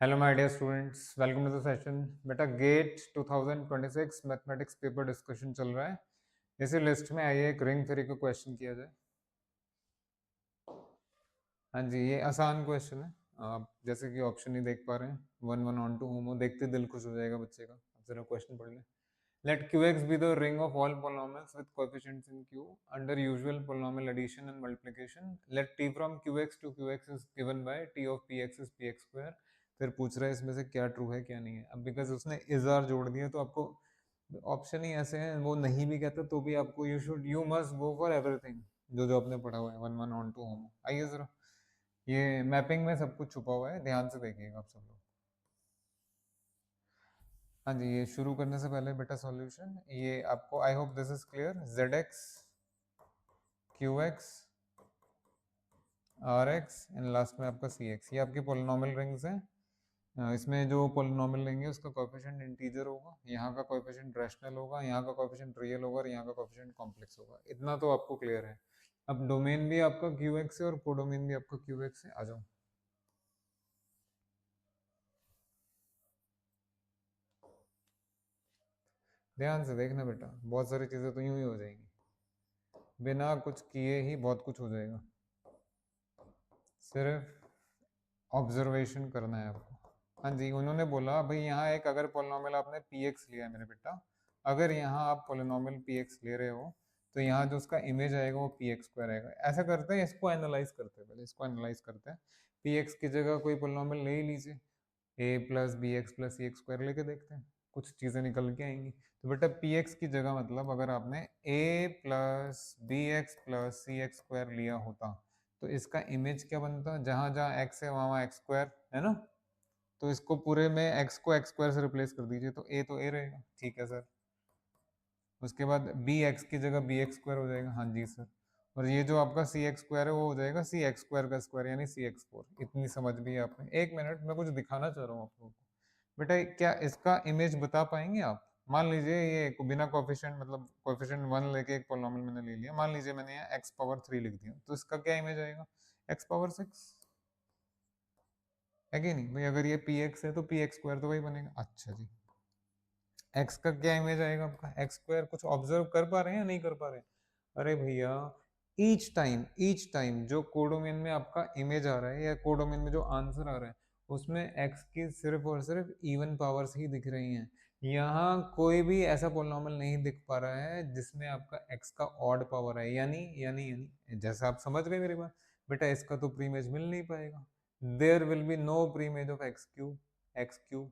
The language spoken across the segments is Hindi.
Hello my dear students, welcome to the session. बेटा गेट 2026 मैथमेटिक्स पेपर डिस्कशन चल रहा है। इसी लिस्ट में आइए एक रिंग थ्योरी का क्वेश्चन किया जाए। हाँ जी, ये आसान क्वेश्चन है। आप जैसे कि ऑप्शन ही देख पा रहे हैं, 1 1 ऑन टू होमो, देखते दिल खुश हो जाएगा बच्चे का। अब जरा क्वेश्चन पढ़ लें। Let Qx be the ring of all polynomials with coefficients in Q under usual polynomial addition and multiplication. Let T from Qx to Qx is given by T of Px is Px square. फिर पूछ रहा है इसमें से क्या ट्रू है क्या नहीं है। अब बिकॉज उसने इजार जोड़ दिया तो आपको ऑप्शन ही ऐसे हैं, वो नहीं भी कहता तो भी आपको you must go for everything जो जो आपने पढ़ा हुआ है 1 1 ऑन टू होमो। आइए जरा, ये मैपिंग में सब कुछ छुपा हुआ है, ध्यान से देखिएगा आप सब लोग। हाँ जी, ये शुरू करने से पहले बेटा सॉल्यूशन ये आपको, I hope this is clear. Z X, Q X, R X and last में आपका सी एक्स, ये आपके पोलिनोमियल रिंग्स हैं। इसमें जो पोलिनोमियल लेंगे उसका कोएफिशिएंट इंटीजर होगा, यहाँ का कोएफिशिएंट रैशनल होगा, यहाँ का कोएफिशिएंट रियल होगा और यहाँ का कोएफिशिएंट कॉम्प्लेक्स होगा। इतना तो आपको क्लियर है। अब डोमेन भी आपका क्यू एक्स है और कोडोमेन भी आपका क्यू एक्स है। आ जाओ, ध्यान से देखना बेटा, बहुत सारी चीजें तो यूं ही हो जाएंगी, बिना कुछ किए ही बहुत कुछ हो जाएगा। सिर्फ ऑब्जर्वेशन करना है आपको। हाँ जी, उन्होंने बोला भाई यहाँ एक अगर पोलिनोमियल आपने पी एक्स लिया है मेरे बेटा, अगर यहाँ आप पोलिनोमियल पी एक्स ले रहे हो तो यहाँ जो उसका इमेज आएगा वो पी एक्स स्क्वायर आएगा। ऐसा करते हैं, इसको एनालाइज करते हैं, पहले इसको एनालाइज करते हैं। पी एक्स की जगह कोई पोलिनोमियल ले ही लीजिए, ए plus b x plus c x square लेके देखते हैं, कुछ चीज़ें निकल के आएंगी। तो बेटा पी एक्स की जगह मतलब अगर आपने ए plus b x plus c x square लिया होता तो इसका इमेज क्या बनता, जहां जहां एक्स है वहां वहां एक्स स्क्वायर है ना। तो इसको पूरे में एक्स को एक्स स्क्वायर से रिप्लेस कर दीजिए तो ए रहेगा। ठीक है सर। उसके बाद बी एक्स की जगह बी एक्स स्क्वायर हो जाएगा। हाँ जी सर। और ये जो आपका सी एक्स स्क्वायर है वो हो जाएगा सी एक्स स्क्वायर का स्क्वायर यानी सी एक्स फोर। इतनी समझ भी है आपने। एक मिनट, मैं कुछ दिखाना चाह रहा हूँ आप लोगों को। बेटा क्या इसका इमेज बता पाएंगे आप? मान लीजिए ये बिना कोफिशिएंट मतलब कोफिशिएंट वन लेके एक पोलिनोमियल मैंने ले लिया, मान लीजिए मैंने यहाँ एक्स पावर थ्री लिख दिया, तो इसका क्या इमेज आएगा? एक्स पावर सिक्स है कि नहीं भाई? अगर ये पी एक्स है तो पी एक्स स्क्वायर तो वही बनेगा। अच्छा जी, एक्स का क्या इमेज आएगा आपका? X square. कुछ ऑब्जर्व कर पा रहे हैं या नहीं कर पा रहे हैं? अरे भैया, ईच टाइम जो कोडोमेन में आपका इमेज आ रहा है या कोडोमेन में जो आंसर आ रहा है उसमें एक्स की सिर्फ और सिर्फ इवन पावर्स ही दिख रही हैं। यहाँ कोई भी ऐसा पोलिनोमियल नहीं दिख पा रहा है जिसमें आपका एक्स का ऑड पावर है, यानी जैसा आप समझ गए मेरी बात। बेटा इसका तो प्रीमेज मिल नहीं पाएगा। There will be no preimage of x cube,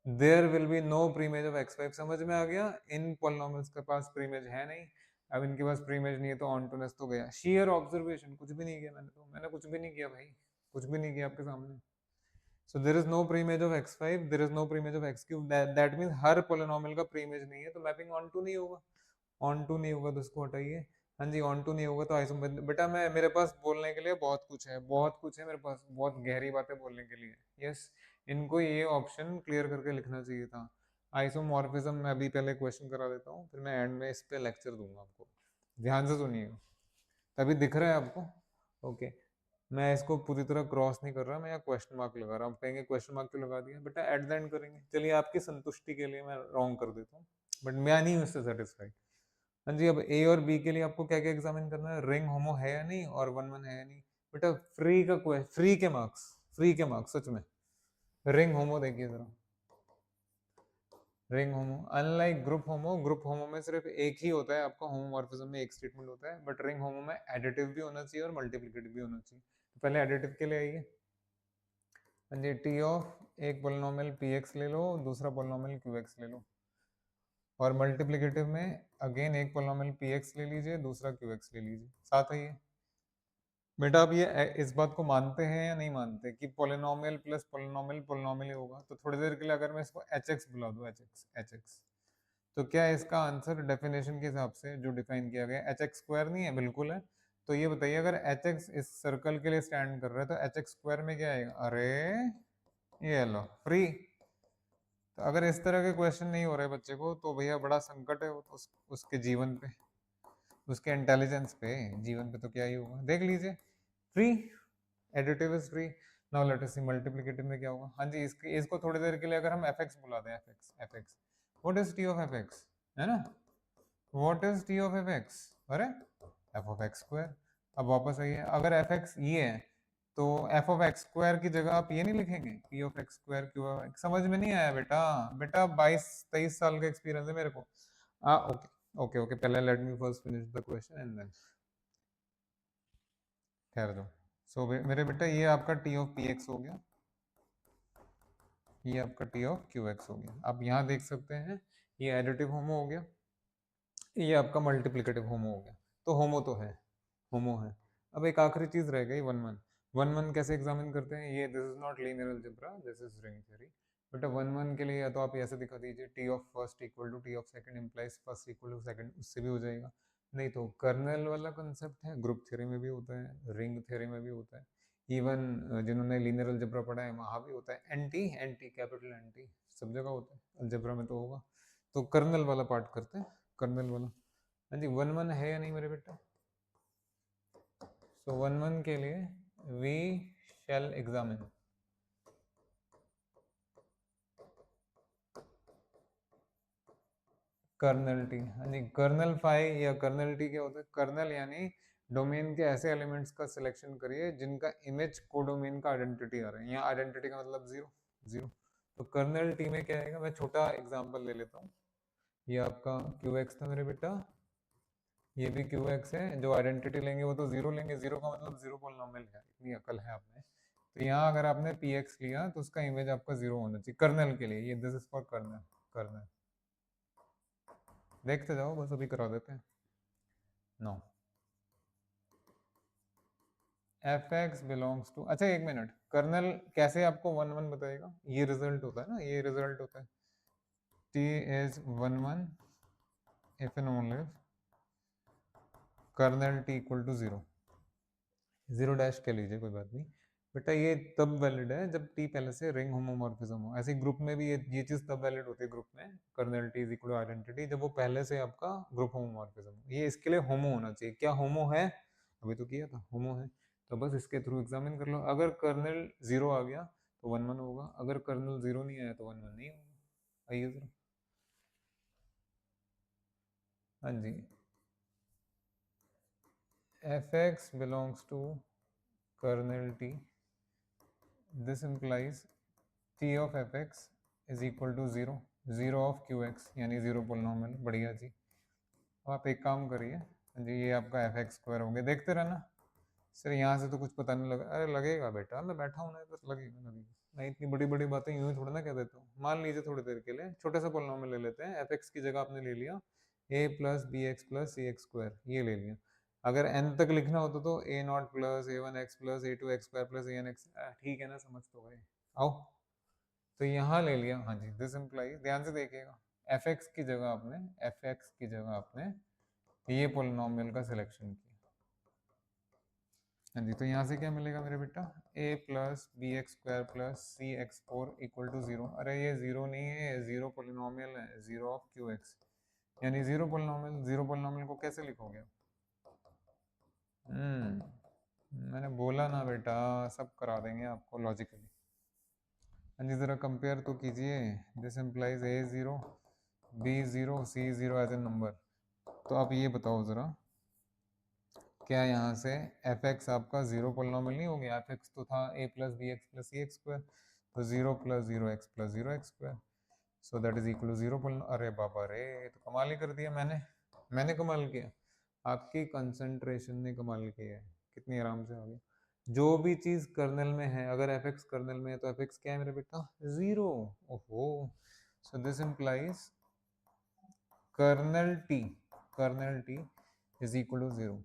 there will be no preimage of x five. समझ में आ गया? इन पोलिनोमियल्स के पास प्रीमेज है नहीं। अब इनके पास प्रीमेज नहीं है तो ऑनटूनेस तो गया। शेयर ऑब्जर्वेशन, कुछ भी नहीं किया मैंने कुछ भी नहीं किया भाई, कुछ भी नहीं किया आपके सामने। So there is no preimage of x five, there is no preimage of x cube, that means हर पोलिनोमियल का प्रीमेज नहीं है तो मैपिंग ऑन टू नहीं होगा। ऑन टू नहीं होगा तो उसको हटाइए। हाँ जी, ऑन टू नहीं होगा तो आइसो। बेटा मैं, मेरे पास बोलने के लिए बहुत कुछ है, बहुत कुछ है मेरे पास, बहुत गहरी बातें बोलने के लिए। यस, इनको ये ऑप्शन क्लियर करके लिखना चाहिए था। आइसोमॉर्फिज्म मैं अभी पहले क्वेश्चन करा देता हूँ, फिर मैं एंड में इस पे लेक्चर दूंगा आपको। ध्यान से सुनिएगा, तभी दिख रहा है आपको। ओके, मैं इसको पूरी तरह क्रॉस नहीं कर रहा, मैं यहाँ क्वेश्चन मार्क लगा रहा हूँ। आप कहेंगे क्वेश्चन मार्क क्यों लगा दिया? बेटा एट द एंड करेंगे, चलिए आपकी संतुष्टि के लिए मैं रॉन्ग कर देता हूँ, बट मैं नहीं हूँ इससे सेटिस्फाइड। हाँ जी, अब ए और बी के लिए आपको क्या क्या एग्जामिन करना है? रिंग होमो है या नहीं और वन वन है या नहीं। बेटा फ्री का क्वेश्चन, फ्री के मार्क्स सच में। रिंग होमो देखिए जरा, रिंग होमो अनलाइक ग्रुप होमो में सिर्फ एक ही होता है आपका होमोमॉर्फिज्म में, एक स्टेटमेंट होता है। बट रिंग होमो में एडिटिव भी होना चाहिए और मल्टीप्लिकेटिव भी होना चाहिए। तो पहले एडिटिव के लिए आइए। हाँ जी, टी ऑफ एक पोलिनोमियल पी एक्स ले लो, दूसरा पोलिनोमियल क्यू एक्स ले लो। और मल्टीप्लिकेटिव में अगेन एक पोलिनोमियल पी एक्स ले लीजिए, दूसरा क्यू एक्स ले लीजिए। साथ है ये। बेटा आप ये इस बात को मानते हैं या नहीं मानते कि पोलिनोमियल प्लस पोलिनोमियल पोलिनोमियल ही होगा? तो थोड़ी देर के लिए अगर मैं इसको एच एक्स बुला दूं, एच एक्स, तो क्या इसका आंसर डेफिनेशन के हिसाब से जो डिफाइन किया गया एच एक्स स्क्वायर नहीं है? बिल्कुल है। तो ये बताइए, अगर एच एक्स इस सर्कल के लिए स्टैंड कर रहा है तो एच एक्स स्क्वायर में क्या आएगा? अरे ये लो फ्री। तो अगर इस तरह के क्वेश्चन नहीं हो रहे बच्चे को तो भैया बड़ा संकट है उसके जीवन पे, उसके इंटेलिजेंस पे। जीवन पे तो क्या ही होगा, देख लीजिए। Free, additive is free. Now let us see multiplicative में क्या होगा। हाँ जी, इसको थोड़ी देर के लिए अगर हम fx बुला दें, fx what is t of fx, है ना, what is t of fx, अरे f ऑफ x स्क्वायर। अब वापस आइए, अगर fx ये है तो f ऑफ x स्क्वायर की जगह आप ये नहीं लिखेंगे p of x square q of x। समझ में नहीं आया बेटा, बेटा 22-23 साल का एक्सपीरियंस है मेरे को। ओके ओके ओके, पहले let me first finish the question and then ठहर जाओ। सो मेरे बेटा ये आपका t ऑफ px हो गया, ये आपका t ऑफ qx हो गया। आप यहाँ देख सकते हैं ये एडिटिव होमो हो गया, ये आपका मल्टीप्लिकेटिव होमो हो गया। तो होमो तो है, होमो है। अब एक आखिरी चीज रह गई वन वन। वन वन कैसे एग्जामिन करते हैं, ये this is not linear algebra, this is ring theory. बेटा वन वन के लिए या तो आप ऐसे दिखा दीजिए T of first equal to T of second implies first equal to second, उससे भी हो जाएगा। नहीं तो कर्नल वाला कंसेप्ट है, ग्रुप थ्योरी में भी होता है, रिंग थ्योरी में भी होता है, इवन जिन्होंने लीनियर अलजेब्रा पढ़ा है वहां भी होता है। एंटी एंटी कैपिटल एंटी सब जगह होता है, अलजेब्रा में तो होगा। तो कर्नल वाला पार्ट करते हैं, कर्नल वाला। हाँ जी, वन वन है या नहीं मेरे बेटा। सो वन वन के लिए we shall examine kernel T. हाँ जी, कर्नल फाई या कर्नल टी क्या होता है, कर्नल यानी डोमेन के ऐसे एलिमेंट्स का सिलेक्शन करिए जिनका इमेज कोडोमेन का आइडेंटिटी आ रहा है। यहाँ आइडेंटिटी का मतलब जीरो जीरो। तो कर्नल टी में क्या आएगा, मैं छोटा एग्जांपल ले लेता हूँ। ये आपका क्यू एक्स था मेरे बेटा, ये भी क्यू एक्स है। जो आइडेंटिटी लेंगे वो तो जीरो लेंगे, जीरो का मतलब जीरो पॉलिनोमियल है, इतनी अकल है आपने। तो यहाँ अगर आपने पी एक्स लिया तो उसका इमेज आपका जीरो होना चाहिए कर्नल के लिए। ये this is for kernel, kernel देखते जाओ, बस अभी करा देते हैं। No f x belongs to, अच्छा एक मिनट, कर्नल कैसे आपको वन वन बताएगा, ये रिजल्ट होता है ना, ये रिजल्ट होता है T is one one if and only kernel T equal to zero, zero dash कह लीजिए कोई बात नहीं बेटा। ये तब वैलिड है जब टी पहले से रिंग होमोमॉर्फिज्म हो। ऐसे ग्रुप में भी ये चीज तब वैलिड होती है ग्रुप में, kernel T is equal to identity, जब वो पहले से आपका ग्रुप होमोमॉर्फिज्म हो। ये इसके लिए होमो होना चाहिए। क्या होमो है, अभी तो किया था, होमो है तो बस इसके थ्रू एग्जामिन कर लो। अगर कर्नल जीरो आ गया तो वन वन होगा, अगर कर्नल जीरो नहीं आया तो वन वन नहीं होगा। आइए जरा, हाँ जी, f x belongs to kernel T, this implies t of fx is equal to zero, zero of q x यानी जीरो पोलिनोमियल। बढ़िया जी। अब आप एक काम करिए जी, ये आपका एफ एक्स स्क्वायर हो गया, देखते रहना। सर यहाँ से तो कुछ पता नहीं लगा, अरे लगेगा बेटा, मैं बैठा हूँ ना, बस लगेगा लगेगा। मैं इतनी बड़ी बड़ी बातें यूं ही थोड़ा ना कह देता हूँ। मान लीजिए थोड़ी देर के लिए छोटे से पोलिनोमियल ले लेते हैं, एफ एक्स की जगह आपने ले लिया a plus b x plus c x square, ये ले लिया। अगर एन तक लिखना होता तो a naught plus a one x plus a two x square plus a n x, ठीक है ना, समझ तो गए। आओ, तो यहाँ ले लिया। हाँ जी, दिस इम्प्लाइज, ध्यान से देखिएगा, एफ एक्स की जगह आपने, एफ एक्स की जगह आपने ये पोलिनोमियल का सिलेक्शन किया। हाँ जी, तो यहाँ से क्या मिलेगा मेरे बेटा, a plus b x square plus c x four equal to zero. अरे ये जीरो नहीं है, ये जीरो पोलिनोमियल है, जीरो ऑफ क्यू एक्स यानी जीरो पोलिनोमियल। जीरो पोलिनोमियल को कैसे लिखोगे? मैंने बोला ना बेटा, सब करा देंगे आपको लॉजिकली। हाँ जी, जरा कंपेयर तो कीजिए, this implies a zero b zero c zero as a number. तो आप ये बताओ जरा, क्या यहाँ से एफ एक्स आपका जीरो पोलिनोमियल नहीं हो गया? एफ एक्स तो था a plus b x plus c x square, तो zero plus zero x plus zero x square, so that is equal to zero polynomial. अरे बाबा रे, तो कमाल ही कर दिया मैंने कमाल किया, आपकी कंसंट्रेशन ने कमाल किया है, कितनी आराम से आ गई। जो भी चीज कर्नल में है, अगर एफ एक्स कर्नल में है तो एफ एक्स क्या है मेरे बेटा, जीरो। ओहो, so this implies kernel T, kernel T is equal to zero,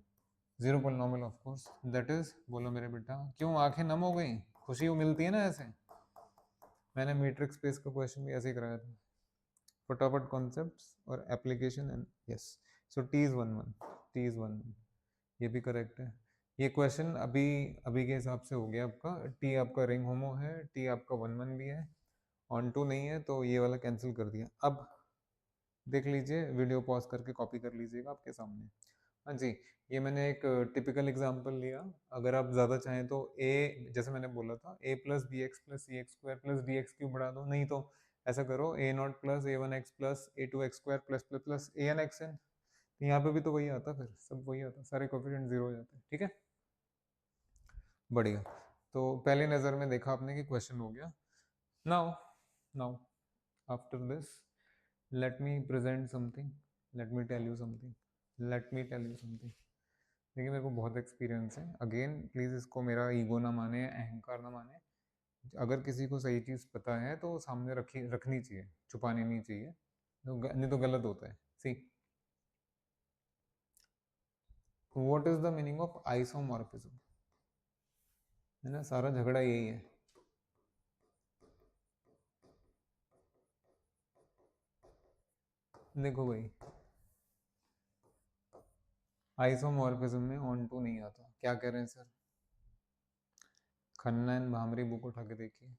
zero polynomial of course, that is, बोलो मेरे बेटा, क्यों आंखें नम हो गई, खुशी मिलती है ना ऐसे। मैंने मैट्रिक्स स्पेस का क्वेश्चन भी ऐसे ही कराया था, फटाफट कॉन्सेप्ट्स और application and yes. So T is one one, T is one one, ये भी करेक्ट है। ये क्वेश्चन अभी अभी के हिसाब से हो गया आपका, टी आपका रिंग होमो है, टी आपका वन वन भी है, ऑन टू नहीं है, तो ये वाला कैंसिल कर दिया। अब देख लीजिए, वीडियो पॉज करके कॉपी कर लीजिएगा आपके सामने। हाँ जी, ये मैंने एक टिपिकल एग्जांपल लिया। अगर आप ज़्यादा चाहें तो ए, जैसे मैंने बोला था, a plus b x plus c x square plus d x cube बढ़ा दो, नहीं तो ऐसा करो a naught plus a one x plus a two x square plus plus plus a n x n. यहाँ पे भी तो वही आता, फिर सब वही आता, सारे कोफिशिएंट जीरो हो जाते हैं। ठीक है, बढ़िया। तो पहली नज़र में देखा आपने कि क्वेश्चन हो गया। Now now after this let me present something, let me tell you something, let me tell you something. देखिए मेरे को बहुत एक्सपीरियंस है, अगेन प्लीज़ इसको मेरा ईगो ना माने, अहंकार ना माने। अगर किसी को सही चीज़ पता है तो सामने रखनी चाहिए, छुपानी नहीं चाहिए, तो नहीं तो गलत होता है। See, what is the meaning of isomorphism? है ना, सारा झगड़ा यही है। देखो भाई, आइसोमॉर्फिज्म में ऑन टू नहीं आता। क्या कह रहे हैं sir? Khanna and bhramari book उठा के देखिए,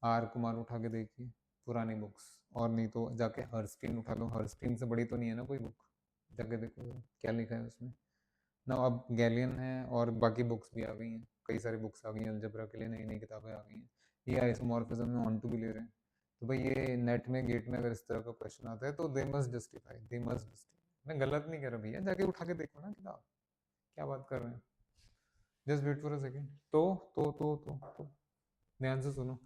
आर कुमार उठा के देखिए, पुरानी बुक्स, और नहीं तो जाके हर्स्टीन उठा लो। हर्स्टीन से बड़ी तो नहीं है ना कोई बुक, जाके देखो जरा, क्या लिखा है उसमें ना। अब गैलियन है और बाकी बुक्स भी आ गई हैं, कई सारी बुक्स आ गई हैं अलजेब्रा के लिए, नई नई किताबें आ गई हैं। ये आइसोमॉर्फिज्म में ऑन टू भी ले रहे हैं। तो भाई ये नेट में गेट में अगर इस तरह का क्वेश्चन आता है तो they must justify, they must justify. मैं गलत नहीं कह रहा भैया, जाके उठा के देखो ना किताब, क्या बात कर रहे हैं। Just wait for a second. तो ध्यान से सुनो।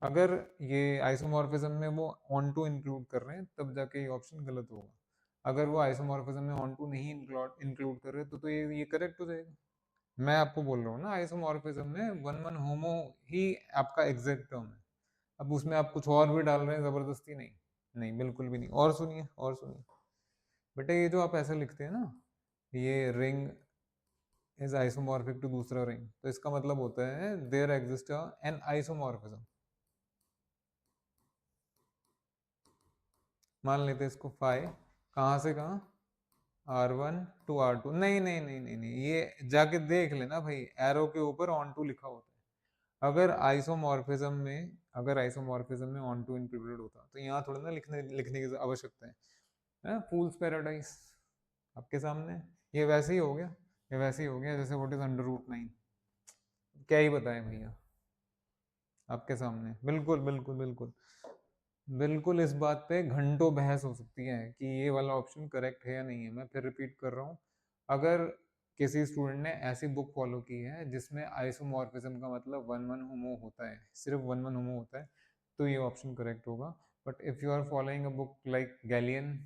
अगर ये आइसोमॉर्फिज्म में वो ऑन टू इंक्लूड कर रहे हैं तब जाके ये ऑप्शन गलत होगा। अगर वो आइसोमॉर्फिज्म में ऑन टू नहीं इंक्लूड कर रहे तो ये करेक्ट हो जाएगा। मैं आपको बोल रहा हूँ ना, आइसोमॉर्फिज्म में वन वन होमो ही आपका एग्जैक्ट टर्म है। अब उसमें आप कुछ और भी डाल रहे हैं जबरदस्ती, नहीं, नहीं बिल्कुल भी नहीं। और सुनिए, और सुनिए बेटा, ये जो आप ऐसे लिखते हैं ना, ये रिंग इज आइसोमॉर्फिक टू दूसरा रिंग, तो इसका मतलब होता है देयर एग्जिस्ट एन आइसोमॉर्फिज्म। मान लेते हैं इसको फाइ, कहाँ से कहाँ, R1 टू R2। नहीं नहीं नहीं नहीं नहीं, ये जाके देख लेना भाई, एरो के ऊपर ऑन टू लिखा होता है। अगर आइसोमॉर्फिज्म में ऑन टू इंक्लूडेड होता तो यहाँ थोड़ा ना लिखने लिखने की आवश्यकता है। फूल्स पैराडाइज आपके सामने, ये वैसे ही हो गया, ये वैसे ही हो गया जैसे व्हाट इज अंडर रूट 9। क्या ही बताएं भैया, आपके सामने बिल्कुल बिल्कुल बिल्कुल बिल्कुल। इस बात पे घंटों बहस हो सकती है कि ये वाला ऑप्शन करेक्ट है या नहीं है। मैं फिर रिपीट कर रहा हूँ, अगर किसी स्टूडेंट ने ऐसी बुक फॉलो की है जिसमें आइसोमॉर्फिज्म का मतलब वन वन होमो होता है, सिर्फ वन वन होमो होता है, तो ये ऑप्शन करेक्ट होगा। But if you are following a book like Gallian,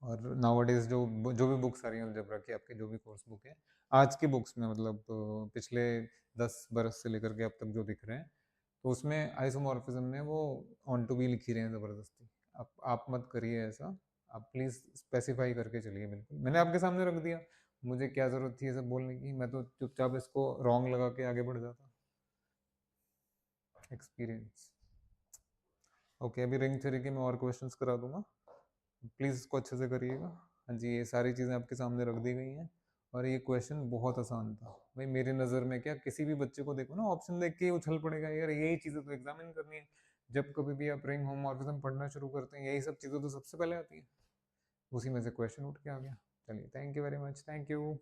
और नाउअडेज जो जो भी बुक्स आ रही हैं अलजेब्रा की, आपके जो भी कोर्स बुक है आज की बुक्स में, मतलब पिछले 10 बरस से लेकर के अब तक जो दिख रहे हैं, तो उसमें आइसोमॉर्फिज्म में वो ऑन टू भी लिखी रहे हैं ज़बरदस्ती। आप मत करिए ऐसा, आप प्लीज़ स्पेसिफाई करके चलिए। बिल्कुल मैंने आपके सामने रख दिया, मुझे क्या ज़रूरत थी ये सब बोलने की, मैं तो चुपचाप इसको रॉन्ग लगा के आगे बढ़ जाता। एक्सपीरियंस। ओके, अभी रिंग थ्योरी के मैं और क्वेश्चंस करा दूंगा, प्लीज़ इसको अच्छे से करिएगा। हाँ जी, ये सारी चीज़ें आपके सामने रख दी गई हैं, और ये क्वेश्चन बहुत आसान था भाई मेरी नज़र में। क्या किसी भी बच्चे को देखो ना, ऑप्शन देख के ही उछल पड़ेगा यार, यही चीज़ें तो एग्जामिन करनी है। जब कभी भी आप रिंग होमोमॉर्फिज्म पढ़ना शुरू करते हैं, यही सब चीज़ें तो सबसे पहले आती है, उसी में से क्वेश्चन उठ के आ गया। चलिए, thank you very much, thank you.